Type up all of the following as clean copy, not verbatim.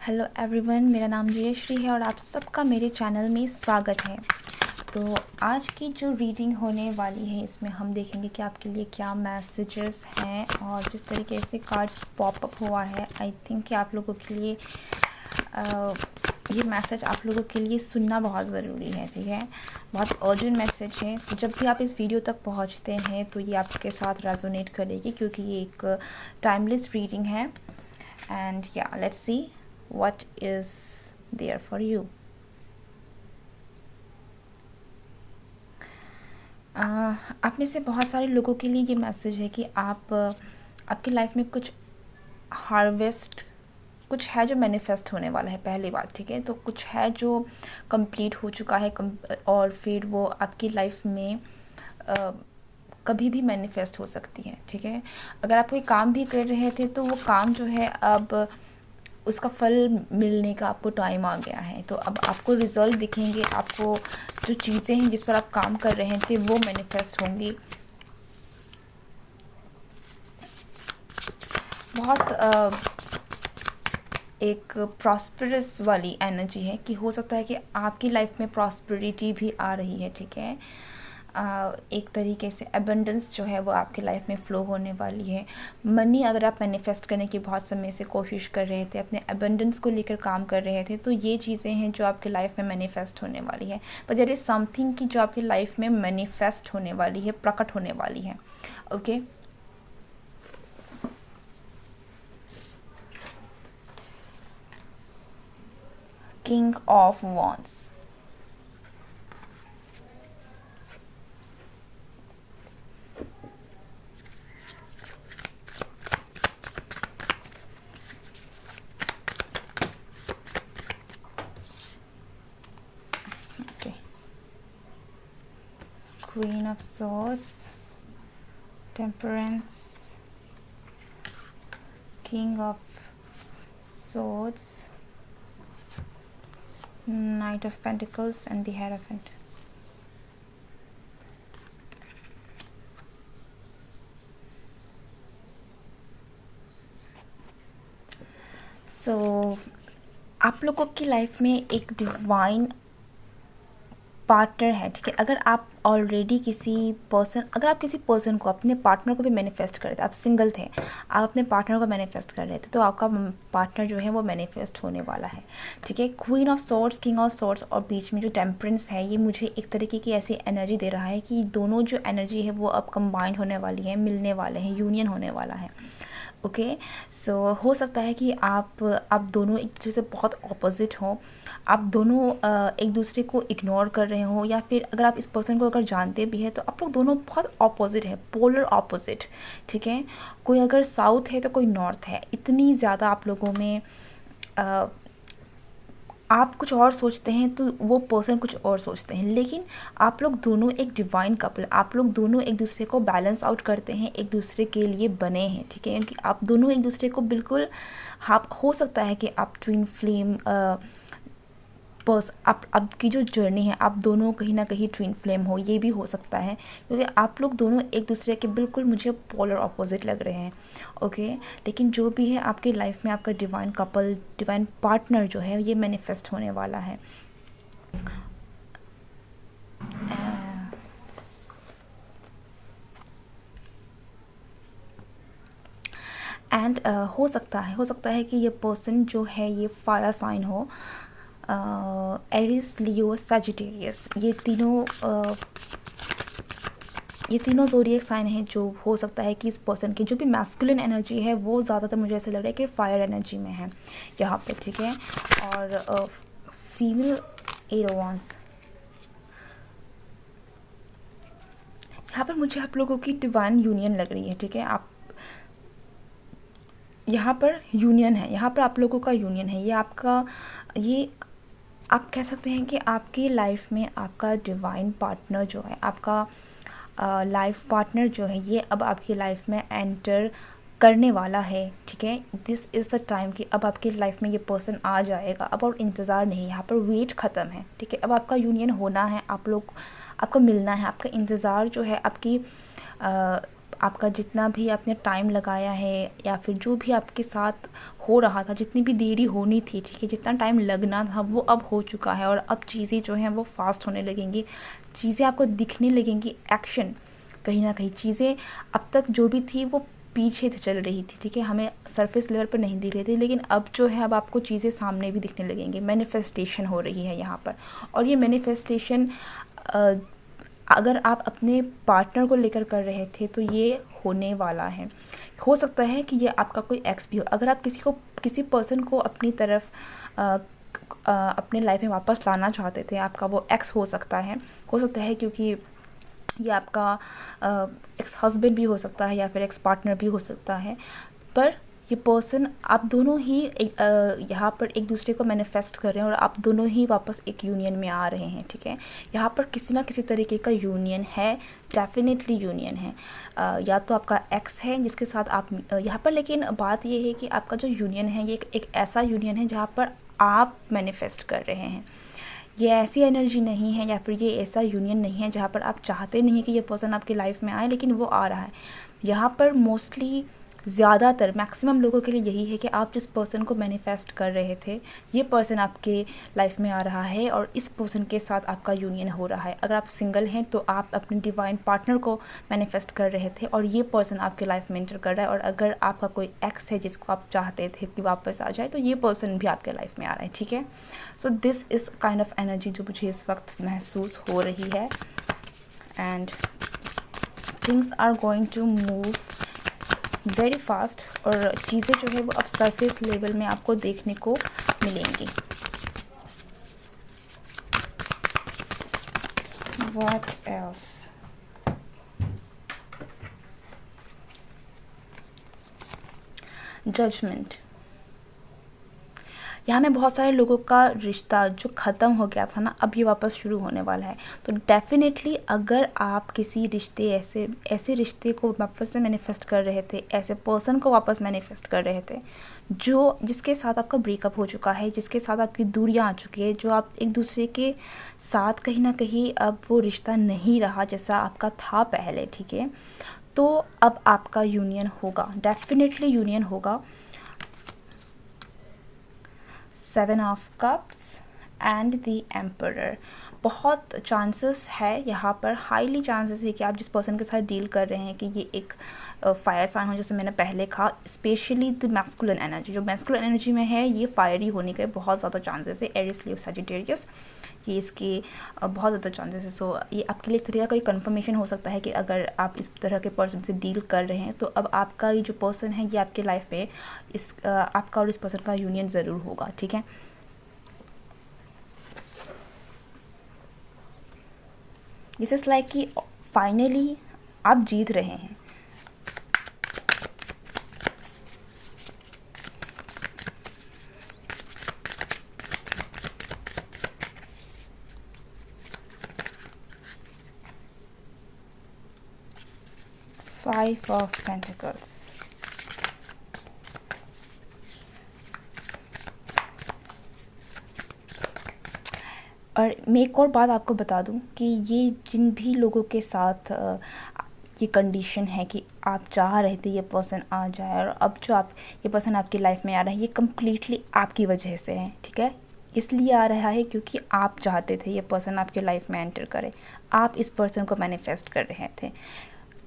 Hello everyone, मेरा नाम जयश्री है और आप सबका मेरे चैनल में स्वागत है। तो आज की जो रीडिंग होने वाली है इसमें हम देखेंगे कि आपके लिए क्या मैसेजेस हैं और जिस तरीके से कार्ड्स पॉपअप हुआ है आई थिंक कि आप लोगों के लिए ये मैसेज आप लोगों के लिए सुनना बहुत ज़रूरी है। ठीक है, बहुत अर्जेंट मैसेज है। तो जब भी आप इस वीडियो तक पहुंचते हैं तो ये आपके साथ रेजोनेट करेगी क्योंकि ये एक टाइमलेस रीडिंग है। एंड या let's see what is there for you. आप में से बहुत सारे लोगों के लिए ये मैसेज है कि आप आपकी लाइफ में कुछ हार्वेस्ट कुछ है जो मैनिफेस्ट होने वाला है। पहली बात, ठीक है, तो कुछ है जो कंप्लीट हो चुका है और फिर वो आपकी लाइफ में कभी भी मैनिफेस्ट हो सकती है। ठीक है, अगर आप कोई काम भी कर रहे थे तो वो काम जो है अब उसका फल मिलने का आपको टाइम आ गया है। तो अब आपको रिजल्ट दिखेंगे, आपको जो चीज़ें हैं जिस पर आप काम कर रहे थे वो मैनिफेस्ट होंगी। बहुत एक प्रॉस्परस वाली एनर्जी है कि हो सकता है कि आपकी लाइफ में प्रॉस्पेरिटी भी आ रही है। ठीक है, एक तरीके से एबंडेंस जो है वो आपके लाइफ में फ़्लो होने वाली है। मनी अगर आप मैनिफेस्ट करने की बहुत समय से कोशिश कर रहे थे, अपने एबंडेंस को लेकर काम कर रहे थे, तो ये चीज़ें हैं जो आपके लाइफ में मैनिफेस्ट होने वाली है। बट देयर इज़ समथिंग कि जो आपकी लाइफ में मैनिफेस्ट होने वाली है, प्रकट होने वाली है। Okay, king of wands, Queen of Swords, Temperance, King of Swords, Knight of Pentacles and the Hierophant. So आप लोगों की लाइफ में एक डिवाइन पार्टनर है। ठीक है, अगर आप ऑलरेडी अगर आप किसी पर्सन को, अपने पार्टनर को भी मैनिफेस्ट कर रहे थे, आप सिंगल थे, आप अपने पार्टनर को मैनिफेस्ट कर रहे थे, तो आपका पार्टनर जो है वो मैनिफेस्ट होने वाला है। ठीक है, queen of swords, king of swords और बीच में जो टेम्परेंस है, ये मुझे एक तरीके की ऐसी एनर्जी दे रहा है कि दोनों जो एनर्जी है वो अब कंबाइंड होने वाली है, मिलने वाले हैं, यूनियन होने वाला है। ओके, सो हो सकता है कि आप दोनों एक दूसरे से बहुत ऑपोजिट हो, आप दोनों एक दूसरे को इग्नोर कर रहे हो, या फिर अगर आप इस पर्सन को अगर जानते भी हैं तो आप लोग दोनों बहुत ऑपोजिट है, पोलर ऑपोजिट। ठीक है, कोई अगर साउथ है तो कोई नॉर्थ है। इतनी ज़्यादा आप लोगों में आप कुछ और सोचते हैं तो वो पर्सन कुछ और सोचते हैं, लेकिन आप लोग दोनों एक डिवाइन कपल, आप लोग दोनों एक दूसरे को बैलेंस आउट करते हैं, एक दूसरे के लिए बने हैं। ठीक है, क्योंकि आप दोनों एक दूसरे को बिल्कुल, आप हो सकता है कि आप ट्विन फ्लेम आपकी जो जर्नी है, आप दोनों कहीं ना कहीं ट्विन फ्लेम हो, ये भी हो सकता है क्योंकि आप लोग दोनों एक दूसरे के बिल्कुल मुझे पोलर ऑपोजिट लग रहे हैं। ओके, लेकिन जो भी है आपकी लाइफ में आपका डिवाइन कपल, डिवाइन पार्टनर जो है ये मैनिफेस्ट होने वाला है। एंड हो सकता है कि ये पर्सन जो है ये फायर साइन हो, एरिस, लियो, सजिटेरियस, ये तीनों ज़ोडिएक साइन हैं जो हो सकता है कि इस पर्सन की जो भी मैस्कुलिन एनर्जी है वो ज़्यादातर मुझे ऐसा लग रहा है कि फायर एनर्जी में है यहाँ पे। ठीक है, और फीमेल एरोवांस, यहाँ पर मुझे आप लोगों की डिवाइन यूनियन लग रही है। ठीक है, आप यहाँ पर यूनियन है, यहाँ पर आप लोगों का यूनियन है। ये आप कह सकते हैं कि आपकी लाइफ में आपका डिवाइन पार्टनर जो है, आपका लाइफ पार्टनर जो है, ये अब आपकी लाइफ में एंटर करने वाला है। ठीक है, दिस इज़ द टाइम कि अब आपकी लाइफ में ये पर्सन आ जाएगा। अब और इंतज़ार नहीं, यहाँ पर वेट ख़त्म है। ठीक है, अब आपका यूनियन होना है, आपको मिलना है। आपका इंतज़ार जो है, आपका जितना भी आपने टाइम लगाया है या फिर जो भी आपके साथ हो रहा था, जितनी भी देरी होनी थी, ठीक है, जितना टाइम लगना था वो अब हो चुका है। और अब चीज़ें जो हैं वो फास्ट होने लगेंगी, चीज़ें आपको दिखने लगेंगी, एक्शन कहीं ना कहीं। चीज़ें अब तक जो भी थी वो पीछे से चल रही थी, ठीक है, हमें सरफेस लेवल पर नहीं दिख रही थी, लेकिन अब जो है अब आपको चीज़ें सामने भी दिखने लगेंगी। मैनिफेस्टेशन हो रही है यहाँ पर। और ये मैनिफेस्टेशन अगर आप अपने पार्टनर को लेकर कर रहे थे तो ये होने वाला है। हो सकता है कि ये आपका कोई एक्स भी हो। अगर आप किसी पर्सन को अपनी तरफ अपने लाइफ में वापस लाना चाहते थे, आपका वो एक्स हो सकता है। क्योंकि ये आपका एक्स हस्बैंड भी हो सकता है या फिर एक्स पार्टनर भी हो सकता है। पर ये पर्सन, आप दोनों ही यहाँ पर एक दूसरे को मैनिफेस्ट कर रहे हैं और आप दोनों ही वापस एक यूनियन में आ रहे हैं, ठीक है। यहाँ पर किसी ना किसी तरीके का यूनियन है, डेफिनेटली यूनियन है। या तो आपका एक्स है जिसके साथ आप यहाँ पर, लेकिन बात ये है कि आपका जो यूनियन है ये एक ऐसा यूनियन है जहाँ पर आप मैनिफेस्ट कर रहे हैं। ये ऐसी एनर्जी नहीं है या फिर ये ऐसा यूनियन नहीं है जहाँ पर आप चाहते नहीं कि ये पर्सन आपकी लाइफ में आए, लेकिन वो आ रहा है। यहाँ पर मोस्टली ज़्यादातर मैक्सिमम लोगों के लिए यही है कि आप जिस पर्सन को मैनिफेस्ट कर रहे थे, ये पर्सन आपके लाइफ में आ रहा है और इस पर्सन के साथ आपका यूनियन हो रहा है। अगर आप सिंगल हैं तो आप अपने डिवाइन पार्टनर को मैनिफेस्ट कर रहे थे और ये पर्सन आपके लाइफ में एंटर कर रहा है। और अगर आपका कोई एक्स है जिसको आप चाहते थे कि वापस आ जाए, तो ये पर्सन भी आपके लाइफ में आ रहा है, ठीक है। So this is kind of energy जो मुझे इस वक्त महसूस हो रही है। And things are going to move very fast और चीज़ें जो है वो अब सरफेस लेवल में आपको देखने को मिलेंगी। What else? जजमेंट। यहाँ में बहुत सारे लोगों का रिश्ता जो ख़त्म हो गया था ना, अब ये वापस शुरू होने वाला है। तो डेफिनेटली अगर आप किसी रिश्ते ऐसे रिश्ते को वापस से मैनिफेस्ट कर रहे थे, ऐसे पर्सन को वापस मैनिफेस्ट कर रहे थे जिसके साथ आपका ब्रेकअप हो चुका है, जिसके साथ आपकी दूरियां आ चुकी है, जो आप एक दूसरे के साथ कहीं ना कहीं अब वो रिश्ता नहीं रहा जैसा आपका था पहले, ठीक है, तो अब आपका यूनियन होगा, डेफिनेटली यूनियन होगा। 7 of cups and the emperor. बहुत चांसेस है यहाँ पर, हाईली चांसेस है कि आप जिस पर्सन के साथ डील कर रहे हैं कि ये एक फायर साइन हो, जैसे मैंने पहले कहा। स्पेशली द मैस्कुलिन एनर्जी, जो मैस्कुलिन एनर्जी में है ये फायरी होने के बहुत ज़्यादा चांसेस है। एरिस, लीव, सजिटेरियस, ये इसके बहुत ज़्यादा चांसेस है। सो ये आपके लिए एक तरीका कोई कन्फर्मेशन हो सकता है कि अगर आप इस तरह के पर्सन से डील कर रहे हैं तो अब आपका ये जो पर्सन है ये आपके लाइफ में आपका और इस पर्सन का यूनियन ज़रूर होगा, ठीक है। दिस इज़ लाइक कि फाइनली आप जीत रहे हैं। Five of pentacles. और मैं एक और बात आपको बता दूं कि ये जिन भी लोगों के साथ ये कंडीशन है कि आप चाह रहे थे ये पर्सन आ जाए और अब जो ये पर्सन आपकी लाइफ में आ रहा है, ये कम्प्लीटली आपकी वजह से है, ठीक है। इसलिए आ रहा है क्योंकि आप चाहते थे ये पर्सन आपके लाइफ में एंटर करे, आप इस पर्सन को मैनिफेस्ट कर रहे थे।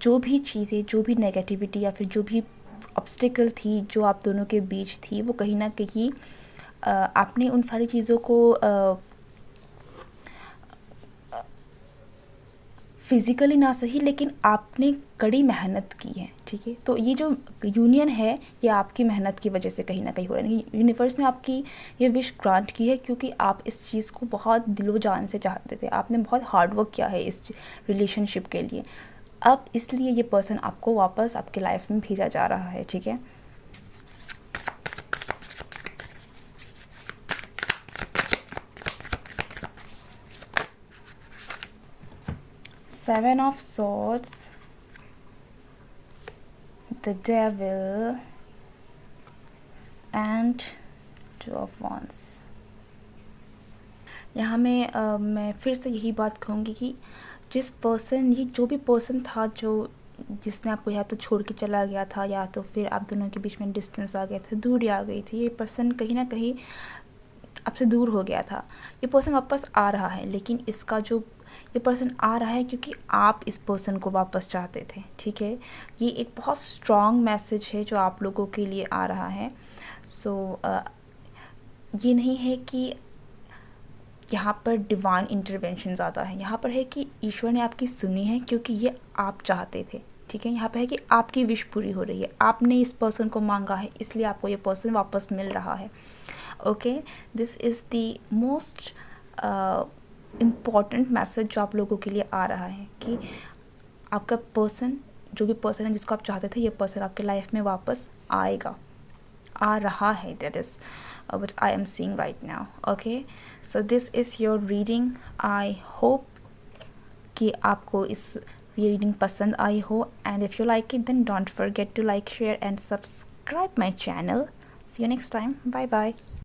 जो भी चीज़ें, जो भी नेगेटिविटी या फिर जो भी ऑब्स्टिकल थी जो आप दोनों के बीच थी, वो कहीं ना कहीं आपने उन सारी चीज़ों को फिज़िकली ना सही लेकिन आपने कड़ी मेहनत की है, ठीक है। तो ये जो यूनियन है ये आपकी मेहनत की वजह से कहीं ना कहीं हो रहा है। यूनिवर्स ने आपकी ये विश ग्रांट की है क्योंकि आप इस चीज़ को बहुत दिलो जान से चाहते थे, आपने बहुत हार्ड वर्क किया है इस रिलेशनशिप के लिए। अब इसलिए ये पर्सन आपको वापस आपके लाइफ में भेजा जा रहा है, ठीक है। Seven of Swords, the Devil and Two of Wands। यहाँ मैं फिर से यही बात कहूँगी कि जिस पर्सन, ये जो भी पर्सन था जो जिसने आपको या तो छोड़ के चला गया था, या तो फिर आप दोनों के बीच में डिस्टेंस आ गया था, दूरी आ गई थी, ये पर्सन कहीं ना कहीं आपसे दूर हो गया था। ये पर्सन वापस आ रहा है, लेकिन इसका जो ये पर्सन आ रहा है क्योंकि आप इस पर्सन को वापस चाहते थे, ठीक है। ये एक बहुत स्ट्रॉन्ग मैसेज है जो आप लोगों के लिए आ रहा है। सो ये नहीं है कि यहाँ पर डिवाइन इंटरवेंशन ज़्यादा है, यहाँ पर है कि ईश्वर ने आपकी सुनी है क्योंकि ये आप चाहते थे, ठीक है। यहाँ पे है कि आपकी विश पूरी हो रही है, आपने इस पर्सन को मांगा है, इसलिए आपको ये पर्सन वापस मिल रहा है। Okay, this is the most important message जो आप लोगों के लिए आ रहा है कि आपका पर्सन, जो भी पर्सन है जिसको आप चाहते थे, ये पर्सन आपके लाइफ में वापस आएगा, आ रहा है। That is what I am seeing right now. Okay, so this is your reading. I hope कि आपको इस रीडिंग पसंद आई हो, and if you like it then don't forget to like, share and subscribe my channel. See you next time. Bye bye.